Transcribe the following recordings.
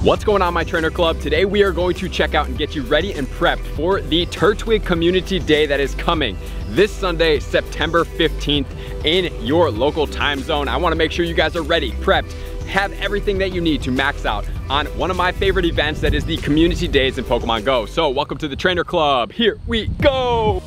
What's going on, my trainer club? Today we are going to check out and get you ready and prepped for the Turtwig Community Day that is coming this Sunday, September 15th in your local time zone. I want to make sure you guys are ready, prepped, have everything that you need to max out on one of my favorite events, that is the Community Days in Pokemon Go. So welcome to the trainer club. Here we go.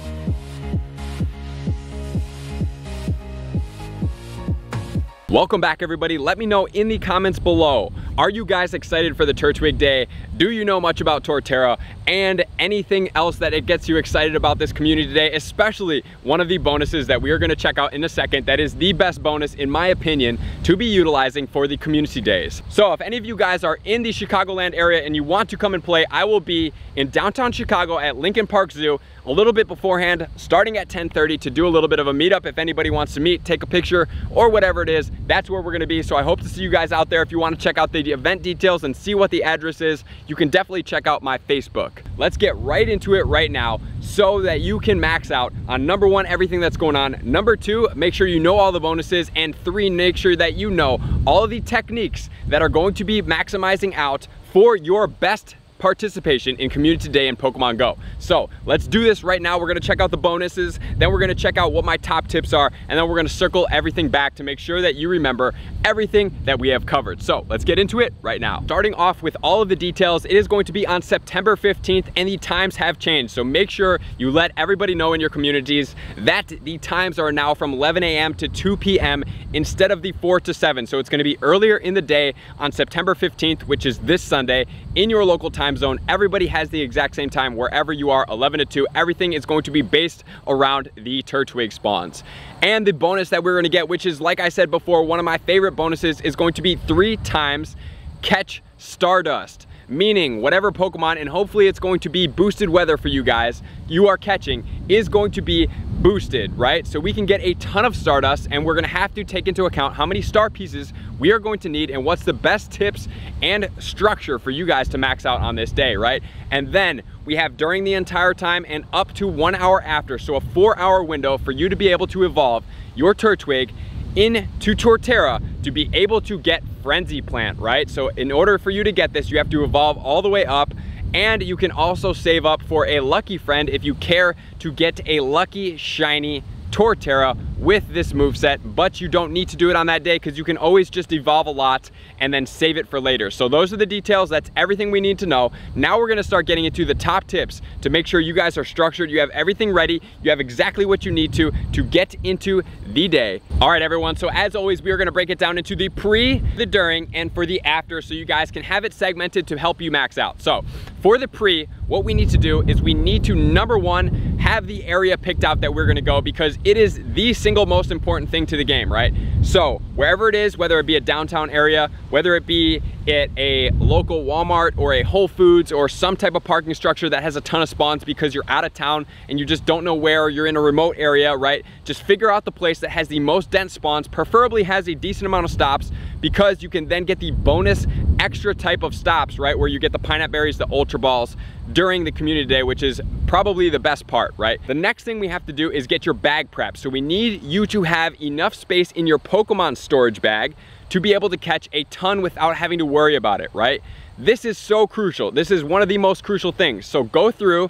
Welcome back, everybody. Let me know in the comments below, are you guys excited for the Turtwig Day? Do you know much about Torterra and anything else that it gets you excited about this community day, especially one of the bonuses that we are going to check out in a second that is the best bonus, in my opinion, to be utilizing for the community days. So if any of you guys are in the Chicagoland area and you want to come and play, I will be in downtown Chicago at Lincoln Park Zoo a little bit beforehand, starting at 10:30 to do a little bit of a meetup. If anybody wants to meet, take a picture, or whatever it is, that's where we're going to be. So I hope to see you guys out there. If you want to check out the event details and see what the address is, you can definitely check out my Facebook. Let's get right into it right now so that you can max out on number one, everything that's going on. Number two, make sure you know all the bonuses. And three, make sure that you know all of the techniques that are going to be maximizing out for your best participation in Community Day in Pokemon Go. So let's do this right now. We're gonna check out the bonuses, then we're gonna check out what my top tips are, and then we're gonna circle everything back to make sure that you remember everything that we have covered. So let's get into it right now. Starting off with all of the details, it is going to be on September 15th and the times have changed. So make sure you let everybody know in your communities that the times are now from 11 a.m. to 2 p.m. instead of the 4 to 7. So it's gonna be earlier in the day on September 15th, which is this Sunday, in your local time zone. Everybody has the exact same time wherever you are, 11 to 2. Everything is going to be based around the Turtwig spawns. And the bonus that we're going to get, which is, like I said before, one of my favorite bonuses, is going to be 3 times catch stardust. Meaning whatever Pokemon, and hopefully it's going to be boosted weather for you guys, you are catching is going to be boosted, right? So we can get a ton of stardust, and we're gonna have to take into account how many star pieces we are going to need and what's the best tips and structure for you guys to max out on this day, right? And then we have during the entire time and up to 1 hour after, so a 4-hour window for you to be able to evolve your Turtwig into Torterra to be able to get Frenzy Plant, right? So in order for you to get this, you have to evolve all the way up, and you can also save up for a lucky friend if you care to get a lucky shiny Torterra with this moveset, but you don't need to do it on that day because you can always just evolve a lot and then save it for later. So those are the details. That's everything we need to know. Now we're gonna start getting into the top tips to make sure you guys are structured, you have everything ready, you have exactly what you need to get into the day. All right, everyone, so as always, we are gonna break it down into the pre, the during, and for the after, so you guys can have it segmented to help you max out. So for the pre, what we need to do is we need to, number one, have the area picked out that we're gonna go, because it is the single most important thing to the game, right? So wherever it is, whether it be a downtown area, whether it be at a local Walmart or a Whole Foods or some type of parking structure that has a ton of spawns because you're out of town and you just don't know where, or you're in a remote area, right? Just figure out the place that has the most dense spawns, preferably has a decent amount of stops, because you can then get the bonus extra type of stops, right? Where you get the pineapple berries, the ultra balls during the community day, which is probably the best part, right? The next thing we have to do is get your bag prep. So we need you to have enough space in your Pokemon storage bag to be able to catch a ton without having to worry about it, right? This is so crucial. This is one of the most crucial things. So go through,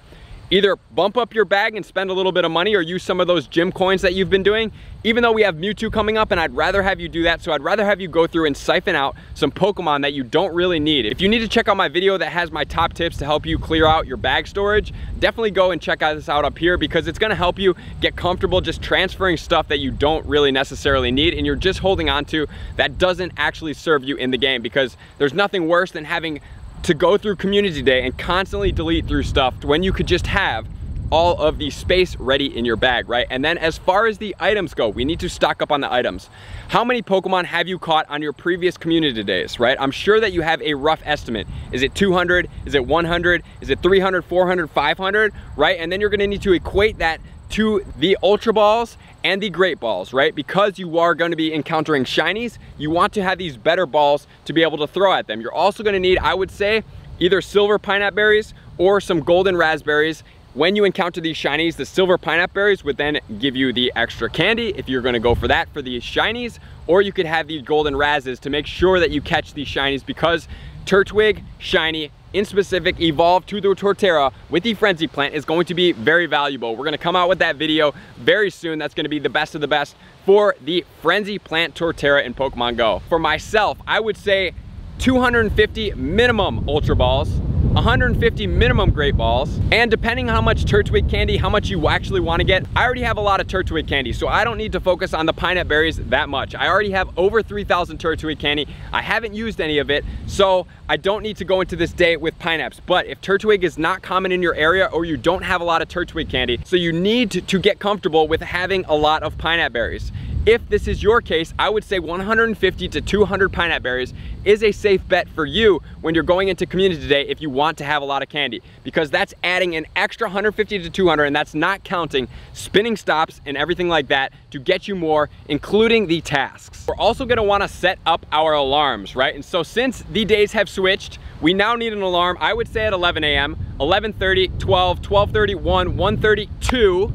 either bump up your bag and spend a little bit of money, or use some of those gym coins that you've been doing, even though we have Mewtwo coming up, and I'd rather have you do that. So I'd rather have you go through and siphon out some Pokemon that you don't really need. If you need to check out my video that has my top tips to help you clear out your bag storage, definitely go and check this out up here, because it's gonna help you get comfortable just transferring stuff that you don't really necessarily need and you're just holding on to that doesn't actually serve you in the game, because there's nothing worse than having to go through Community Day and constantly delete through stuff when you could just have all of the space ready in your bag, right? And then as far as the items go, we need to stock up on the items. How many Pokemon have you caught on your previous community days, right? I'm sure that you have a rough estimate. Is it 200? Is it 100? Is it 300, 400, 500, right? And then you're gonna need to equate that to the Ultra Balls and the Great Balls, right? Because you are going to be encountering shinies, you want to have these better balls to be able to throw at them. You're also going to need, I would say, either silver pineapple berries or some golden raspberries. When you encounter these shinies, the silver pineapple berries would then give you the extra candy if you're going to go for that for the shinies, or you could have the golden razzes to make sure that you catch these shinies, because Turtwig shiny, in specific evolved to the Torterra with the Frenzy plant, is going to be very valuable. We're gonna come out with that video very soon. That's gonna be the best of the best for the Frenzy Plant Torterra in Pokemon Go. For myself, I would say 250 minimum Ultra Balls, 150 minimum Great Balls, and depending on how much Turtwig candy, how much you actually want to get, I already have a lot of Turtwig candy, so I don't need to focus on the Pinette Berries that much. I already have over 3,000 Turtwig candy. I haven't used any of it, so I don't need to go into this day with Pineapps. But if Turtwig is not common in your area, or you don't have a lot of Turtwig candy, so you need to get comfortable with having a lot of Pinette Berries. If this is your case, I would say 150 to 200 Pinette Berries is a safe bet for you when you're going into Community Day if you want to have a lot of candy, because that's adding an extra 150 to 200, and that's not counting spinning stops and everything like that to get you more, including the tasks. We're also gonna wanna set up our alarms, right? And so since the days have switched, we now need an alarm, I would say at 11 a.m., 11:30, 12, 12:30, 1, 1:30, 2,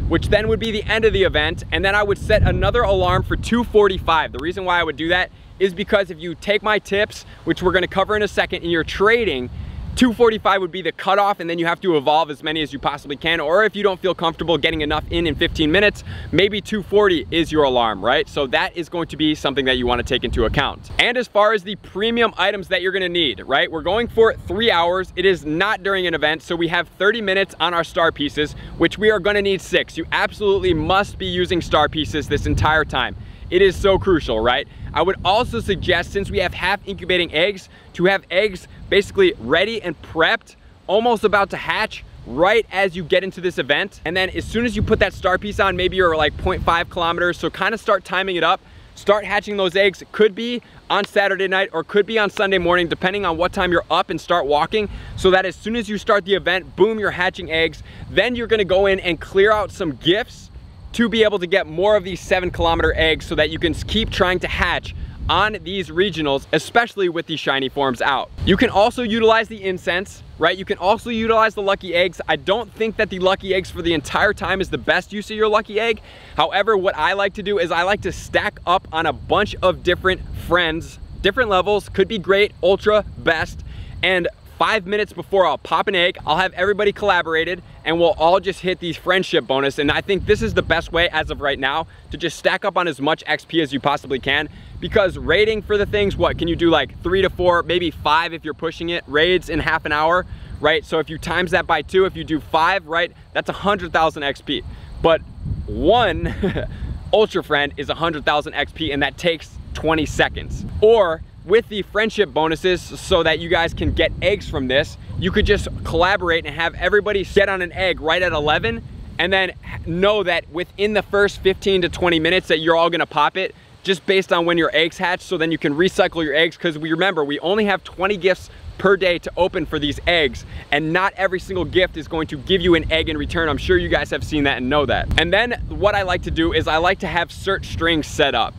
which then would be the end of the event, and then I would set another alarm for 2:45. The reason why I would do that is because if you take my tips, which we're gonna cover in a second, and you're trading, 2:45 would be the cutoff, and then you have to evolve as many as you possibly can, or if you don't feel comfortable getting enough in 15 minutes, maybe 2:40 is your alarm, right? So that is going to be something that you wanna take into account. And as far as the premium items that you're gonna need, right? We're going for 3 hours. It is not during an event, so we have 30 minutes on our star pieces, which we are gonna need 6. You absolutely must be using star pieces this entire time. It is so crucial, right? I would also suggest, since we have half incubating eggs, to have eggs basically ready and prepped, almost about to hatch right as you get into this event. And then as soon as you put that star piece on, maybe you're like 0.5 kilometers, so kind of start timing it up, start hatching those eggs. It could be on Saturday night or could be on Sunday morning, depending on what time you're up, and start walking, so that as soon as you start the event, boom, you're hatching eggs. Then you're gonna go in and clear out some gifts to be able to get more of these 7-kilometer eggs, so that you can keep trying to hatch on these regionals, especially with these shiny forms out. You can also utilize the incense, right? You can also utilize the lucky eggs. I don't think that the lucky eggs for the entire time is the best use of your lucky egg. However, what I like to do is I like to stack up on a bunch of different friends, different levels, could be great, ultra, best, and 5 minutes before I'll pop an egg, I'll have everybody collaborated, and we'll all just hit these friendship bonus. And I think this is the best way as of right now to just stack up on as much XP as you possibly can, because raiding for the things, what can you do, like 3 to 4, maybe 5 if you're pushing it, raids in half an hour, right? So if you times that by 2, if you do 5, right, that's 100,000 XP. But one ultra friend is 100,000 XP, and that takes 20 seconds. Or with the friendship bonuses, so that you guys can get eggs from this, you could just collaborate and have everybody get on an egg right at 11, and then know that within the first 15 to 20 minutes that you're all gonna pop it, just based on when your eggs hatch, so then you can recycle your eggs, because we remember, we only have 20 gifts per day to open for these eggs, and not every single gift is going to give you an egg in return. I'm sure you guys have seen that and know that. And then what I like to do is I like to have search strings set up.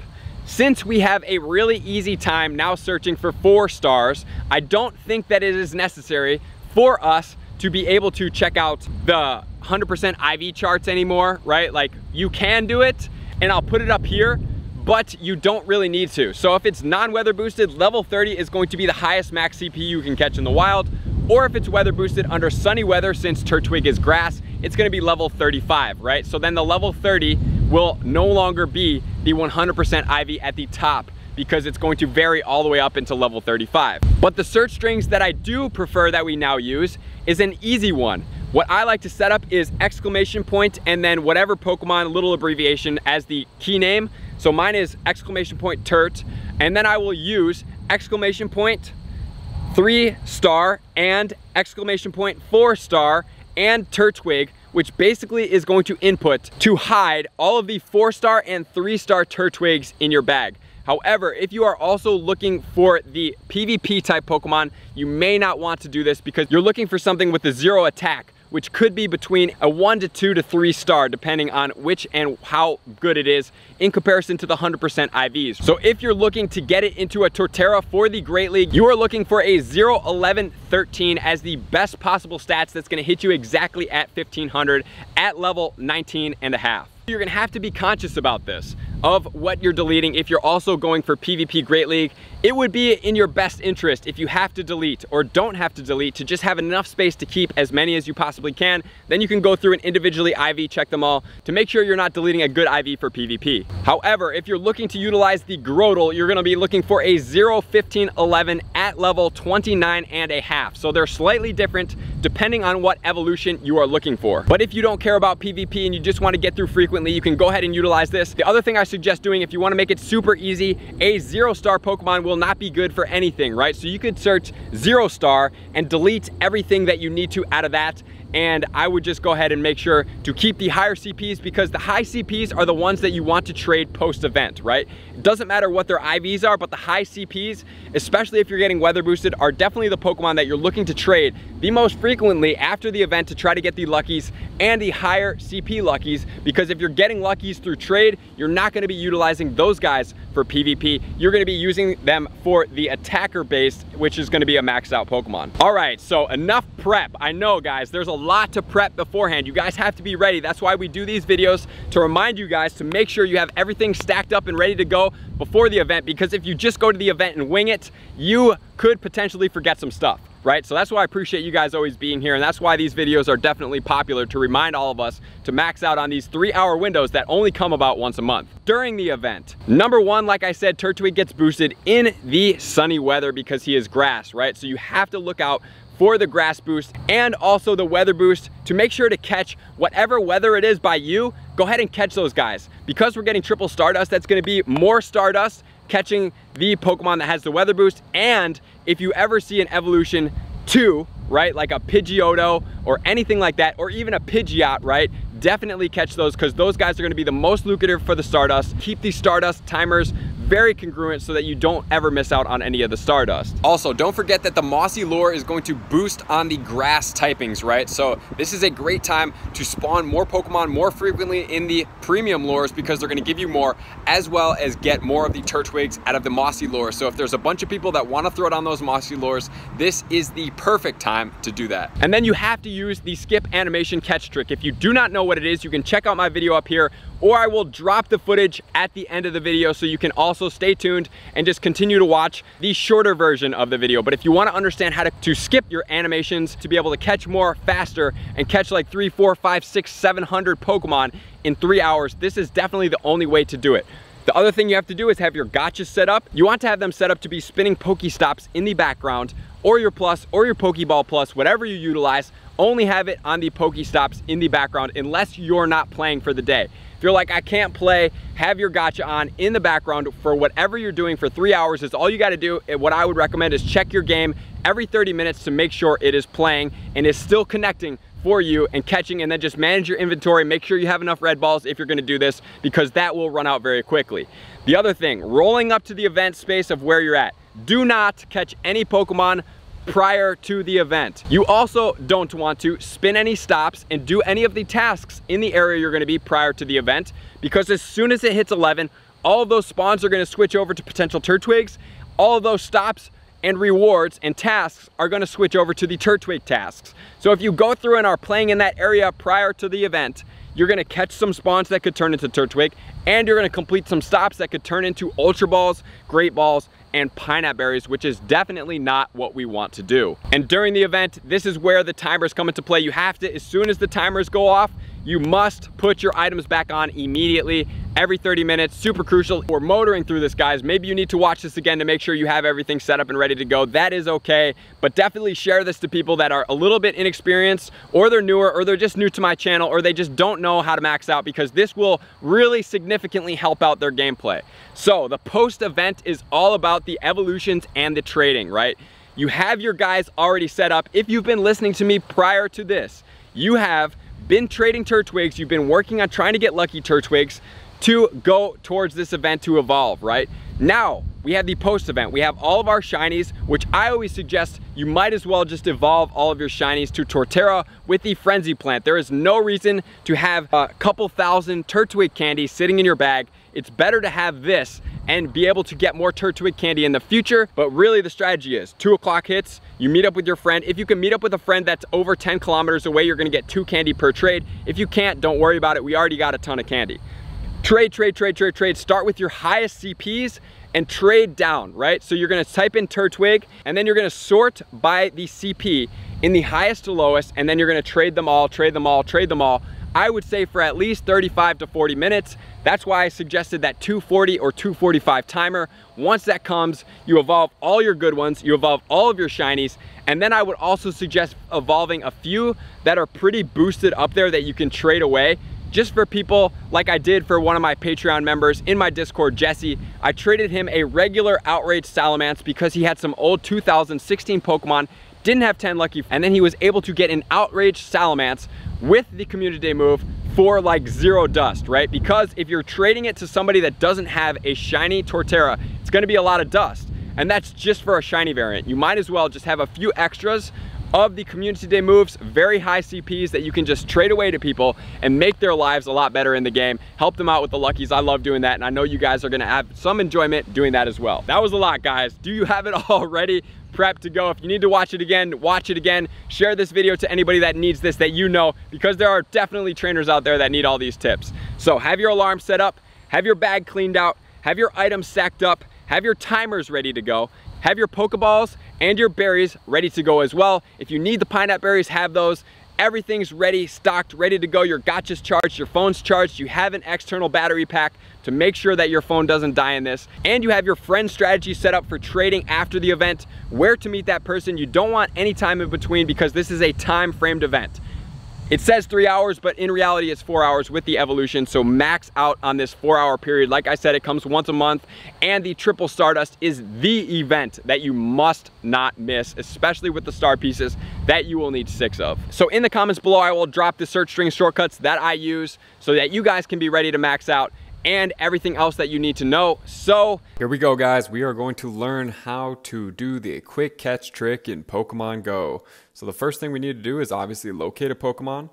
Since we have a really easy time now searching for 4 stars, I don't think that it is necessary for us to be able to check out the 100% IV charts anymore, right? Like, you can do it, and I'll put it up here, but you don't really need to. So if it's non-weather boosted, level 30 is going to be the highest max CP you can catch in the wild. Or if it's weather boosted under sunny weather, since Turtwig is grass, it's gonna be level 35, right? So then the level 30 will no longer be the 100% IV at the top, because it's going to vary all the way up into level 35. But the search strings that I do prefer that we now use is an easy one. What I like to set up is exclamation point and then whatever Pokemon little abbreviation as the key name. So mine is exclamation point Turt, and then I will use exclamation point 3-star and exclamation point 4-star and Turtwig, which basically is going to input to hide all of the 4-star and 3-star Turtwigs in your bag. However, if you are also looking for the PvP type Pokemon, you may not want to do this, because you're looking for something with a 0 attack, which could be between a 1 to 2 to 3 star, depending on which and how good it is in comparison to the 100% IVs. So if you're looking to get it into a Torterra for the Great League, you are looking for a 0, 11, 13 as the best possible stats that's gonna hit you exactly at 1500 at level 19.5. You're gonna have to be conscious about this, of what you're deleting if you're also going for PvP Great League It would be in your best interest if you have to delete or don't have to delete to just have enough space to keep as many as you possibly can. Then you can go through and individually IV check them all to make sure you're not deleting a good IV for PvP. However, if you're looking to utilize the Grotle, you're gonna be looking for a 0, 15, 11 at level 29.5. So they're slightly different depending on what evolution you are looking for. But if you don't care about PvP and you just want to get through frequently, you can go ahead and utilize this. The other thing I suggest doing, if you want to make it super easy, a 0-star Pokemon will not be good for anything, right? So you could search 0-star and delete everything that you need to out of that. And I would just go ahead and make sure to keep the higher CPs, because the high CPs are the ones that you want to trade post-event, right? It doesn't matter what their IVs are, but the high CPs, especially if you're getting weather boosted, are definitely the Pokemon that you're looking to trade the most frequently after the event to try to get the luckies and the higher CP luckies, because if you're getting luckies through trade, you're not gonna be utilizing those guys for PvP. You're gonna be using them for the attacker base, which is gonna be a maxed out Pokemon. All right, so enough prep. I know, guys, there's a lot to prep beforehand. You guys have to be ready. That's why we do these videos, to remind you guys to make sure you have everything stacked up and ready to go before the event, because if you just go to the event and wing it, you could potentially forget some stuff, right? So that's why I appreciate you guys always being here, and that's why these videos are definitely popular, to remind all of us to max out on these 3-hour windows that only come about once a month. During the event, number one, like I said, Turtwig gets boosted in the sunny weather because he is grass, right? So you have to look out for the grass boost and also the weather boost to make sure to catch whatever weather it is by you. Go ahead and catch those guys. Because we're getting triple stardust, that's gonna be more stardust catching the Pokemon that has the weather boost. And if you ever see an evolution 2, right, like a Pidgeotto or anything like that, or even a Pidgeot, right, definitely catch those, because those guys are gonna be the most lucrative for the stardust. Keep these stardust timers very congruent so that you don't ever miss out on any of the stardust. Also, don't forget that the Mossy Lure is going to boost on the grass typings, right? So this is a great time to spawn more Pokemon more frequently in the premium lures, because they're gonna give you more, as well as get more of the Turtwigs out of the Mossy Lure. So if there's a bunch of people that wanna throw down those Mossy Lures, this is the perfect time to do that. And then you have to use the skip animation catch trick. If you do not know what it is, you can check out my video up here, or I will drop the footage at the end of the video, so you can also stay tuned and just continue to watch the shorter version of the video. But if you want to understand how to skip your animations to be able to catch more faster and catch like 3, 4, 5, 6, 700 Pokemon in 3 hours, this is definitely the only way to do it. The other thing you have to do is have your gotchas set up. You want to have them set up to be spinning Pokestops in the background, or your Plus, or your Pokeball Plus, whatever you utilize. Only have it on the Pokestops in the background unless you're not playing for the day. If you're like, I can't play, have your gotcha on in the background for whatever you're doing for 3 hours. Is all you got to do. What I would recommend is check your game every 30 minutes to make sure it is playing and is still connecting for you and catching, and then just manage your inventory. Make sure you have enough red balls if you're going to do this, because that will run out very quickly. The other thing, rolling up to the event space of where you're at, do not catch any Pokemon prior to the event. You also don't want to spin any stops and do any of the tasks in the area you're going to be prior to the event, because as soon as it hits 11, all of those spawns are going to switch over to potential Turtwigs. All of those stops and rewards and tasks are going to switch over to the Turtwig tasks. So if you go through and are playing in that area prior to the event, you're going to catch some spawns that could turn into Turtwig, and you're going to complete some stops that could turn into Ultra Balls, Great Balls, and Pineapple Berries, which is definitely not what we want to do. And during the event, this is where the timers come into play. You have to, as soon as the timers go off, you must put your items back on immediately, every 30 minutes, super crucial. We're motoring through this, guys. Maybe you need to watch this again to make sure you have everything set up and ready to go. That is okay, but definitely share this to people that are a little bit inexperienced, or they're newer, or they're just new to my channel, or they just don't know how to max out, because this will really significantly help out their gameplay. So the post-event is all about the evolutions and the trading, right? You have your guys already set up. If you've been listening to me prior to this, you have been trading Turtwigs, you've been working on trying to get lucky Turtwigs to go towards this event to evolve, right? Now, we have the post event. We have all of our shinies, which I always suggest you might as well just evolve all of your shinies to Torterra with the Frenzy Plant. There is no reason to have a couple thousand Turtwig candy sitting in your bag. It's better to have this and be able to get more Turtwig candy in the future. But really the strategy is 2 o'clock hits, you meet up with your friend. If you can meet up with a friend that's over 10 kilometers away, you're gonna get 2 candy per trade. If you can't, don't worry about it. We already got a ton of candy. Trade. Start with your highest CPs and trade down, right? So you're gonna type in Turtwig, and then you're gonna sort by the CP in the highest to lowest, and then you're gonna trade them all, trade them all, trade them all. I would say for at least 35 to 40 minutes. That's why I suggested that 240 or 245 timer. Once that comes, you evolve all your good ones, you evolve all of your shinies, and then I would also suggest evolving a few that are pretty boosted up there that you can trade away. Just for people like I did for one of my Patreon members in my Discord, Jesse. I traded him a regular Outrage Salamence because he had some old 2016 Pokemon, didn't have 10 lucky, and then he was able to get an Outrage Salamence with the Community Day move for like 0 dust, right? Because if you're trading it to somebody that doesn't have a shiny Torterra, it's gonna be a lot of dust. And that's just for a shiny variant. You might as well just have a few extras of the Community Day moves, very high CPs that you can just trade away to people and make their lives a lot better in the game. Help them out with the luckies. I love doing that, and I know you guys are gonna have some enjoyment doing that as well. That was a lot, guys. Do you have it all ready? Prepped to go? If you need to watch it again, watch it again. Share this video to anybody that needs this, that you know, because there are definitely trainers out there that need all these tips. So have your alarm set up, have your bag cleaned out, have your items stacked up, have your timers ready to go, have your Pokeballs and your berries ready to go as well. If you need the pineapple berries, have those. Everything's ready, stocked, ready to go. Your Getcha's charged, your phone's charged. You have an external battery pack to make sure that your phone doesn't die in this. And you have your friend strategy set up for trading after the event, where to meet that person. You don't want any time in between because this is a time framed event. It says 3 hours, but in reality it's 4 hours with the evolution, so max out on this 4-hour period. Like I said, it comes once a month, and the triple Stardust is the event that you must not miss, especially with the star pieces that you will need 6 of. So in the comments below, I will drop the search string shortcuts that I use so that you guys can be ready to max out, and everything else that you need to know. So here we go, guys. We are going to learn how to do the quick catch trick in Pokemon Go. So the first thing we need to do is obviously locate a Pokemon,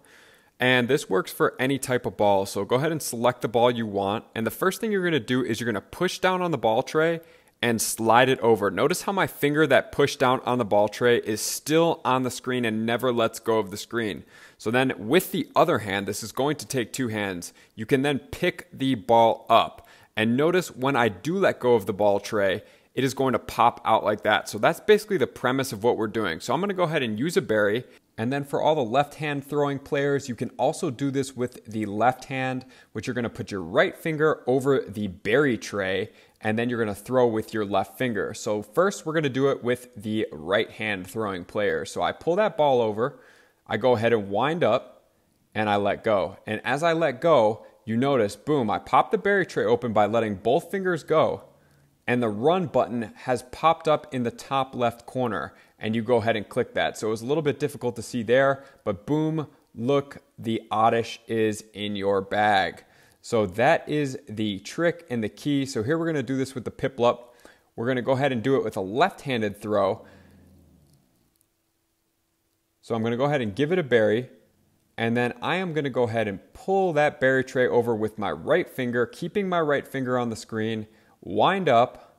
and this works for any type of ball. So go ahead and select the ball you want, and the first thing you're going to do is you're going to push down on the ball tray and slide it over. Notice how my finger that pushed down on the ball tray is still on the screen and never lets go of the screen. So then with the other hand, this is going to take 2 hands, you can then pick the ball up. And notice when I do let go of the ball tray, it is going to pop out like that. So that's basically the premise of what we're doing. So I'm gonna go ahead and use a berry. And then for all the left hand throwing players, you can also do this with the left hand, which you're gonna put your right finger over the berry tray, and then you're gonna throw with your left finger. So first we're gonna do it with the right hand throwing player. So I pull that ball over, I go ahead and wind up, and I let go. And as I let go, you notice, boom, I popped the berry tray open by letting both fingers go, and the run button has popped up in the top left corner, and you go ahead and click that. So it was a little bit difficult to see there, but boom, look, the Oddish is in your bag. So that is the trick and the key. So here we're gonna do this with the Piplup. We're gonna go ahead and do it with a left-handed throw. So I'm gonna go ahead and give it a berry, and then I am gonna go ahead and pull that berry tray over with my right finger, keeping my right finger on the screen, wind up,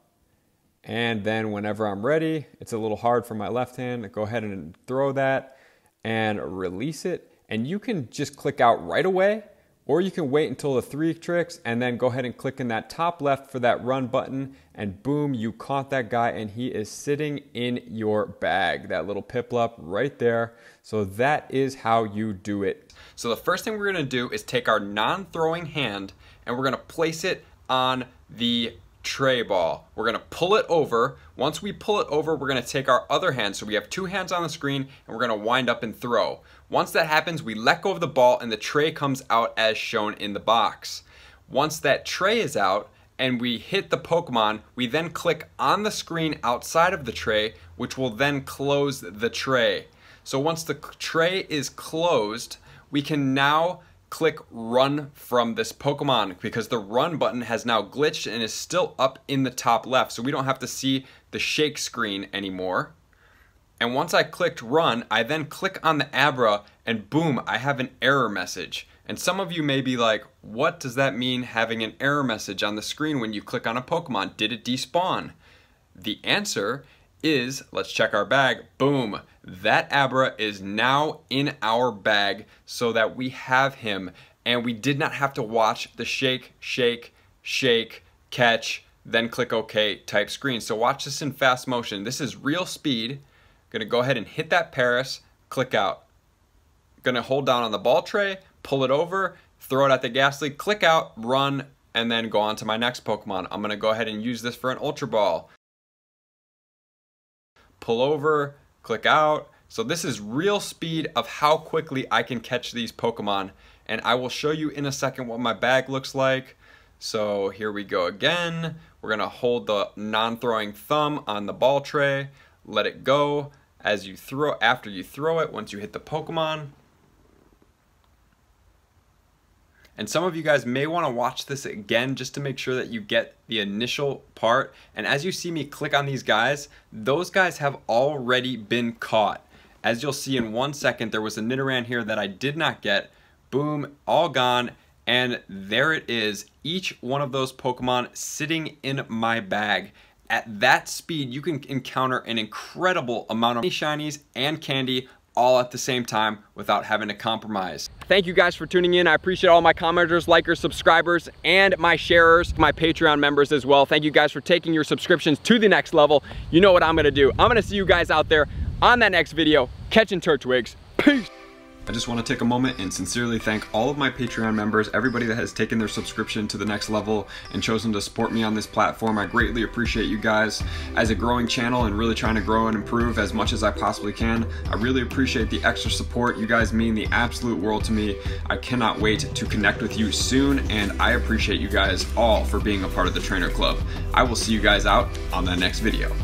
and then whenever I'm ready, it's a little hard for my left hand, go ahead and throw that and release it. And you can just click out right away, or you can wait until the 3 tricks and then go ahead and click in that top left for that run button, and boom, you caught that guy and he is sitting in your bag, that little Piplup right there. So that is how you do it. So the first thing we're gonna do is take our non-throwing hand and we're gonna place it on the tray ball. We're gonna pull it over. Once we pull it over, we're gonna take our other hand, so we have 2 hands on the screen, and we're gonna wind up and throw. Once that happens, we let go of the ball and the tray comes out as shown in the box. Once that tray is out and we hit the Pokemon, we then click on the screen outside of the tray, which will then close the tray. So once the tray is closed, we can now click run from this Pokemon, because the run button has now glitched and is still up in the top left, so we don't have to see the shake screen anymore. And once I clicked run, I then click on the Abra, and boom, I have an error message. And some of you may be like, what does that mean, having an error message on the screen when you click on a Pokemon? Did it despawn? The answer is, let's check our bag, boom, that Abra is now in our bag so that we have him, and we did not have to watch the shake, shake, shake, catch, then click OK type screen. So watch this in fast motion. This is real speed. Gonna go ahead and hit that Paris, click out. Gonna hold down on the ball tray, pull it over, throw it at the gas leak, click out, run, and then go on to my next Pokemon. I'm gonna go ahead and use this for an Ultra Ball. Pull over, click out. So this is real speed of how quickly I can catch these Pokemon. And I will show you in a second what my bag looks like. So here we go again. We're gonna hold the non-throwing thumb on the ball tray, let it go as you throw, after you throw it, once you hit the Pokemon. And some of you guys may want to watch this again just to make sure that you get the initial part. And as you see me click on these guys, those guys have already been caught. As you'll see in 1 second, there was a Nidoran here that I did not get. Boom, all gone. And there it is, each one of those Pokemon sitting in my bag. At that speed, you can encounter an incredible amount of shinies and candy all at the same time without having to compromise. Thank you guys for tuning in. I appreciate all my commenters, likers, subscribers, and my sharers, my Patreon members as well. Thank you guys for taking your subscriptions to the next level. You know what I'm gonna do. I'm gonna see you guys out there on that next video, catching Turtwigs. Peace. I just want to take a moment and sincerely thank all of my Patreon members, everybody that has taken their subscription to the next level and chosen to support me on this platform. I greatly appreciate you guys. As a growing channel and really trying to grow and improve as much as I possibly can, I really appreciate the extra support. You guys mean the absolute world to me. I cannot wait to connect with you soon, and I appreciate you guys all for being a part of the Trainer Club. I will see you guys out on the next video.